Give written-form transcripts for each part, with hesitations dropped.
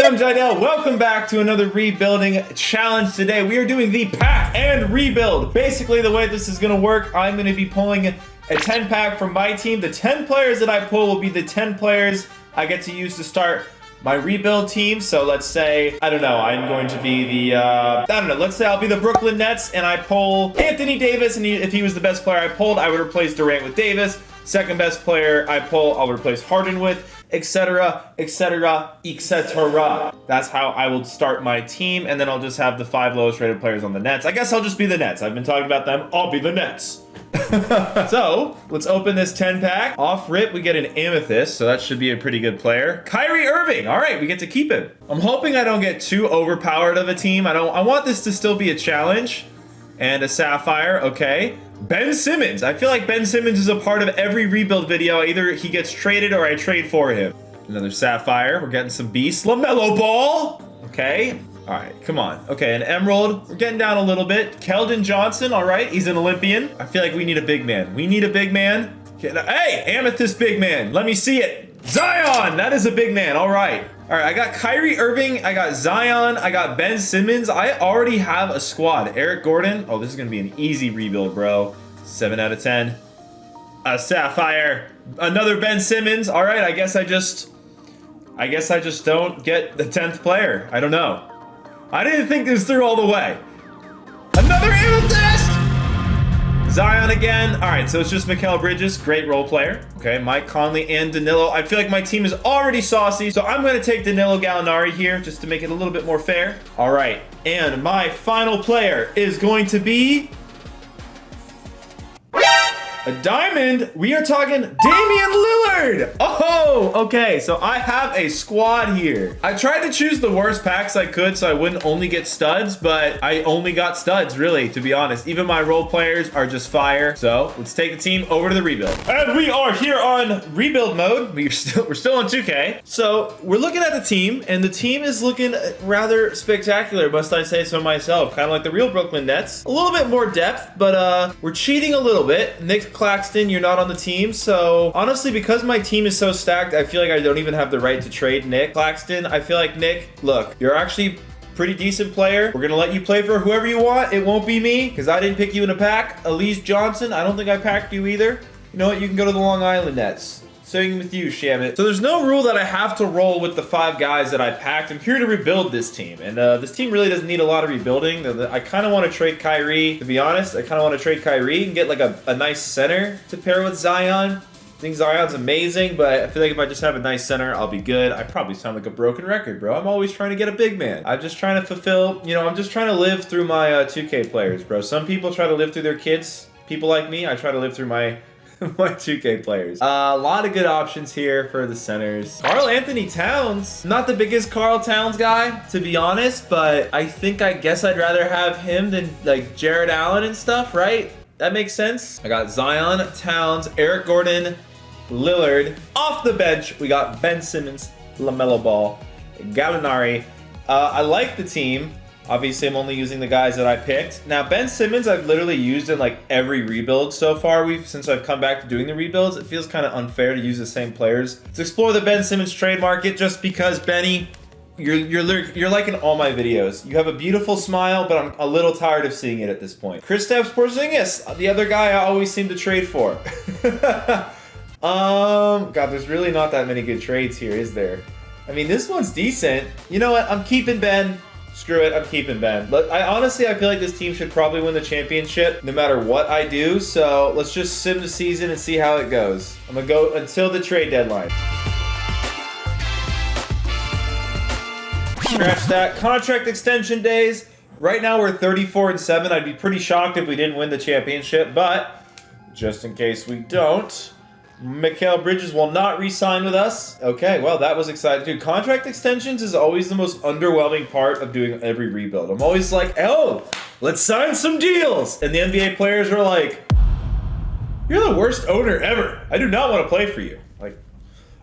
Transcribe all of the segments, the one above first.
I'm Jidel. Welcome back to another rebuilding challenge. Today we are doing the pack and rebuild. Basically, the way this is going to work, I'm going to be pulling a 10 pack from my team. The 10 players that I pull will be the 10 players I get to use to start my rebuild team. So let's say, I don't know, I'm going to be the, let's say I'll be the Brooklyn Nets and I pull Anthony Davis, and if he was the best player I pulled, I would replace Durant with Davis. Second best player I pull, I'll replace Harden with, etc., etc., etc. That's how I will start my team, and then I'll just have the 5 lowest rated players on the Nets. I guess I'll just be the Nets. I've been talking about them. I'll be the Nets. So, let's open this 10 pack. Off rip, we get an Amethyst, so that should be a pretty good player. Kyrie Irving. All right, we get to keep him. I'm hoping I don't get too overpowered of a team. I want this to still be a challenge. And a Sapphire, okay. Ben Simmons. I feel like Ben Simmons is a part of every rebuild video. Either he gets traded or I trade for him. Another Sapphire. We're getting some beasts. LaMelo Ball. Okay. All right, come on. Okay, an Emerald. We're getting down a little bit. Keldon Johnson. All right, he's an Olympian. I feel like we need a big man. We need a big man. Hey, Amethyst big man. Let me see it. Zion. That is a big man. All right. All right, I got Kyrie Irving, I got Zion, I got Ben Simmons. I already have a squad. Eric Gordon. Oh, this is going to be an easy rebuild, bro. 7 out of 10. A Sapphire. Another Ben Simmons. All right, I guess I just don't get the 10th player. I don't know. I didn't think this through all the way. Another Amethyst! Zion again. All right, so it's just Mikal Bridges, great role player. Okay, Mike Conley and Danilo. I feel like my team is already saucy, so I'm going to take Danilo Gallinari here just to make it a little bit more fair. All right, and my final player is going to be a diamond. We are talking Damian Lillard. Oh, okay. So I have a squad here. I tried to choose the worst packs I could so I wouldn't only get studs, but I only got studs, really, to be honest. Even my role players are just fire. So let's take the team over to the rebuild. And we are here on rebuild mode. We're still on 2K. So we're looking at the team, and the team is looking rather spectacular, must I say so myself. Kind of like the real Brooklyn Nets. A little bit more depth, but we're cheating a little bit. Nick Claxton, you're not on the team, so honestly, because my team is so stacked, I feel like I don't even have the right to trade Nick Claxton. I feel like, Nick, look, you're actually pretty decent player. We're gonna let you play for whoever you want. It won't be me, because I didn't pick you in a pack. Elise Johnson, I don't think I packed you either. You know what, you can go to the Long Island Nets. Same with you, Shamit. So there's no rule that I have to roll with the 5 guys that I packed. I'm here to rebuild this team, and this team really doesn't need a lot of rebuilding. I kind of want to trade Kyrie, to be honest. I kind of want to trade Kyrie and get like a nice center to pair with Zion. I think Zion's amazing, but I feel like if I just have a nice center, I'll be good. I probably sound like a broken record, bro. I'm always trying to get a big man. I'm just trying to fulfill, I'm just trying to live through my 2K players, bro. Some people try to live through their kids. People like me, I try to live through my 2K players. A lot of good options here for the centers. Karl Anthony Towns. Not the biggest Karl Towns guy, to be honest, but I guess I'd rather have him than like Jared Allen and stuff, right? That makes sense. I got Zion, Towns, Eric Gordon, Lillard. Off the bench, we got Ben Simmons, LaMelo Ball, Gallinari. I like the team. Obviously, I'm only using the guys that I picked. Now, Ben Simmons, I've literally used in like every rebuild so far. Since I've come back to doing the rebuilds, it feels kind of unfair to use the same players. Let's explore the Ben Simmons trade market, just because, Benny, you're like in all my videos. You have a beautiful smile, but I'm a little tired of seeing it at this point. Kristaps Porzingis, the other guy I always seem to trade for. God, there's really not that many good trades here, is there? I mean, this one's decent. You know what? I'm keeping Ben. Screw it, I'm keeping Ben. Honestly, I feel like this team should probably win the championship no matter what I do. So let's just sim the season and see how it goes. I'm gonna go until the trade deadline. Scratch that. Contract extension days. Right now we're 34-7. I'd be pretty shocked if we didn't win the championship, but just in case we don't, Mikal Bridges will not re-sign with us. Okay, well, that was exciting. Dude, contract extensions is always the most underwhelming part of doing every rebuild. I'm always like, oh, let's sign some deals. And the NBA players are like, you're the worst owner ever. I do not want to play for you. Like,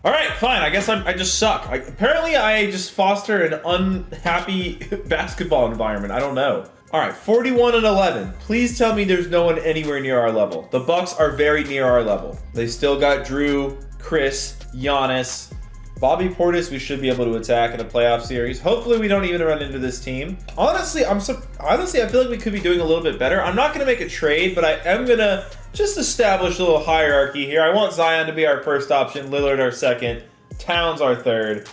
all right, fine. I guess I just suck. Apparently, I just foster an unhappy basketball environment. I don't know. All right, 41-11. Please tell me there's no one anywhere near our level. The Bucks are very near our level. They still got Drew, Chris, Giannis, Bobby Portis, we should be able to attack in a playoff series. Hopefully, we don't even run into this team. Honestly, I feel like we could be doing a little bit better. I'm not going to make a trade, but I am going to just establish a little hierarchy here. I want Zion to be our first option, Lillard our second, Towns our third.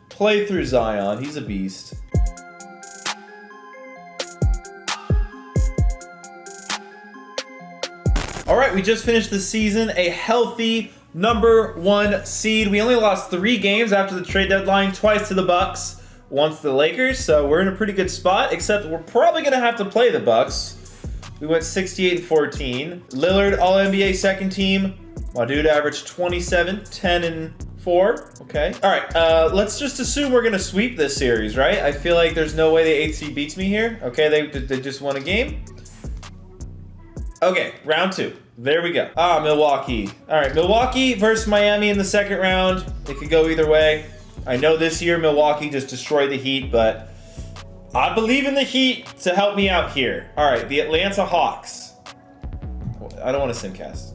Play through Zion. He's a beast. All right, we just finished the season a healthy #1 seed. We only lost 3 games after the trade deadline, twice to the Bucks, once to the Lakers, so we're in a pretty good spot, except we're probably going to have to play the Bucks. We went 68-14. Lillard, All-NBA second team. My dude averaged 27, 10, and 4. Okay. All right, let's just assume we're going to sweep this series, right? I feel like there's no way the 8th seed beats me here. Okay, they just won a game. Okay, round 2. There we go. Ah, Milwaukee. All right, Milwaukee versus Miami in the second round. It could go either way. I know this year Milwaukee just destroyed the Heat, but I believe in the Heat to help me out here. All right, the Atlanta Hawks. I don't want to simcast.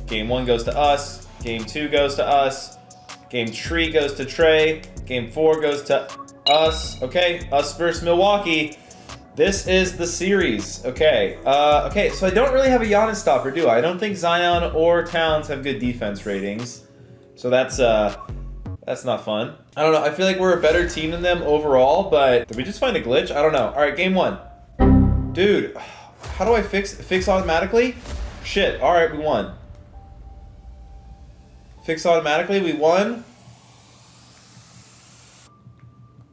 Game 1 goes to us. Game 2 goes to us. Game 3 goes to Trey. Game 4 goes to us. Okay, us versus Milwaukee. This is the series. Okay. Okay, so I don't really have a Giannis stopper, do I? I don't think Zion or Towns have good defense ratings. So that's not fun. I don't know. I feel like we're a better team than them overall, but did we just find a glitch? I don't know. All right, game 1. Dude, how do I fix automatically? Shit. All right, we won. Fix automatically, we won.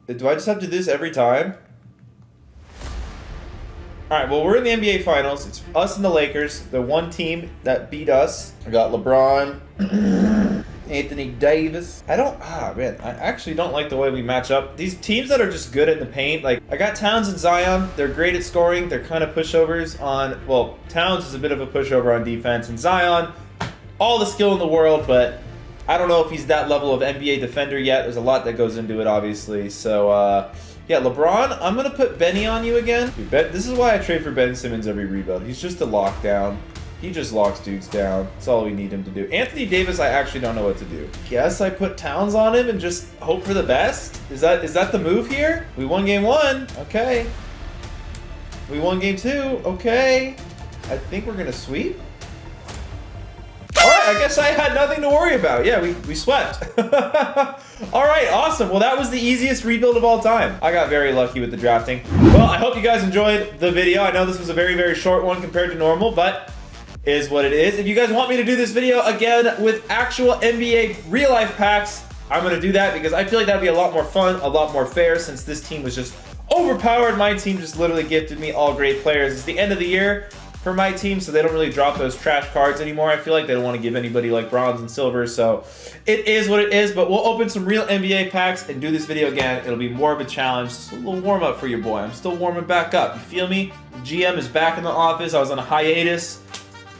Do I just have to do this every time? All right, well, we're in the NBA Finals. It's us and the Lakers, the one team that beat us. I got LeBron, Anthony Davis. I actually don't like the way we match up. These teams that are just good in the paint, like, I got Towns and Zion. They're great at scoring. They're kind of pushovers on, well, Towns is a bit of a pushover on defense, and Zion, all the skill in the world, but I don't know if he's that level of NBA defender yet. There's a lot that goes into it, obviously, so, yeah, LeBron, I'm going to put Benny on you again. Dude, this is why I trade for Ben Simmons every rebuild. He's just a lockdown. He just locks dudes down. That's all we need him to do. Anthony Davis, I actually don't know what to do. Guess I put Towns on him and just hope for the best? Is that the move here? We won game 1. Okay. We won game 2. Okay. I think we're going to sweep. All right, I guess I had nothing to worry about. Yeah, we swept. All right, awesome. Well, that was the easiest rebuild of all time. I got very lucky with the drafting. Well, I hope you guys enjoyed the video. I know this was a very, very short one compared to normal, but it is what it is. If you guys want me to do this video again with actual NBA real-life packs, I'm going to do that because I feel like that'd be a lot more fun, a lot more fair, since this team was just overpowered. My team just literally gifted me all great players. It's the end of the year for my team, so they don't really drop those trash cards anymore. I feel like they don't want to give anybody like bronze and silver, so it is what it is, but we'll open some real NBA packs and do this video again. It'll be more of a challenge, just a little warm-up for your boy. I'm still warming back up, you feel me? The GM is back in the office. I was on a hiatus.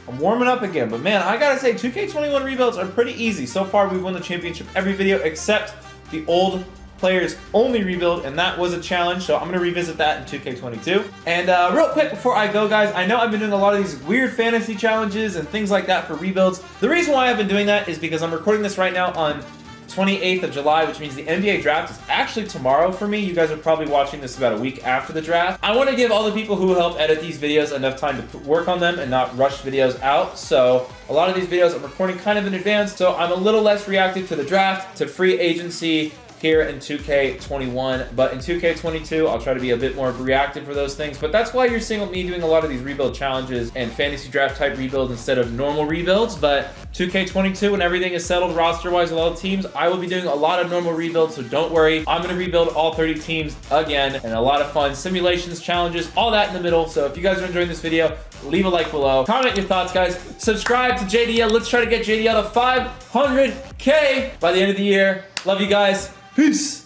I'm warming up again, but man, I gotta say, 2K21 rebuilds are pretty easy. So far, we've won the championship every video except the old players only rebuild, and that was a challenge, so I'm going to revisit that in 2K22. And real quick before I go, guys, I know I've been doing a lot of these weird fantasy challenges and things like that for rebuilds. The reason why I've been doing that is because I'm recording this right now on 28th of July, which means the NBA draft is actually tomorrow for me. You guys are probably watching this about a week after the draft. I want to give all the people who help edit these videos enough time to work on them and not rush videos out. So a lot of these videos I'm recording kind of in advance, so I'm a little less reactive to the draft, to free agency here in 2K21, but in 2K22, I'll try to be a bit more reactive for those things. But that's why you're seeing me doing a lot of these rebuild challenges and fantasy draft type rebuilds instead of normal rebuilds. But 2K22, when everything is settled roster-wise with all the teams, I will be doing a lot of normal rebuilds, so don't worry. I'm gonna rebuild all 30 teams again, and a lot of fun simulations, challenges, all that in the middle. So if you guys are enjoying this video, leave a like below. Comment your thoughts, guys. Subscribe to JDL. Let's try to get JDL to 500K by the end of the year. Love you guys. Peace.